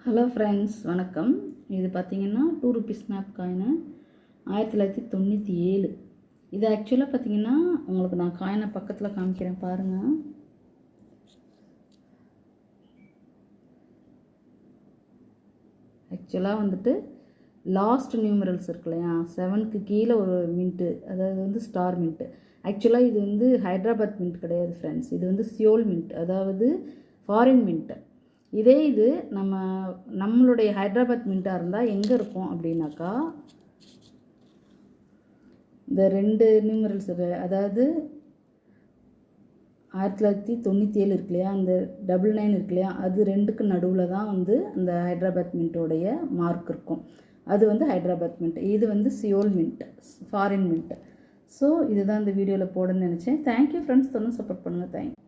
Hello friends, வணக்கம். இது பார்த்தீங்கன்னா 2 ரூபீஸ் ஸ்னாப் காயினு 1997. இது ஆக்சுவலாக பார்த்தீங்கன்னா உங்களுக்கு நான் காயினை பக்கத்தில் காமிக்கிறேன் பாருங்கள். ஆக்சுவலாக வந்துட்டு லாஸ்ட் நியூமரல்ஸ் இருக்கு இல்லையா, 7க்கு கீழே ஒரு மின்ட்டு, அதாவது வந்து ஸ்டார் மின்ட்டு. ஆக்சுவலாக இது வந்து ஹைதராபாத் மின்ட் கிடையாது ஃப்ரெண்ட்ஸ், இது வந்து சியோல் மின்ட், அதாவது ஃபாரின் மின்ட்டு. இதே இது நம்மளுடைய ஹைதராபாத் மின்ட்டாக இருந்தால் எங்கே இருக்கும் அப்படின்னாக்கா, இந்த 2 நியூமரல்ஸ் அதாவது 1997 இருக்கு இல்லையா, அந்த 99 இருக்கு இல்லையா, அது 2க்கு நடுவில் தான் வந்து அந்த ஹைதராபாத் மின்ட்டோடைய மார்க் இருக்கும். அது வந்து ஹைதராபாத் மின்ட், இது வந்து Seoul mint, foreign mint. So இதுதான் இந்த வீடியோவில் போடணும்னு நினச்சேன். தேங்க்யூ ஃப்ரெண்ட்ஸ், தொடர்ந்து சப்போர்ட் பண்ணுங்கள். தேங்க்யூ.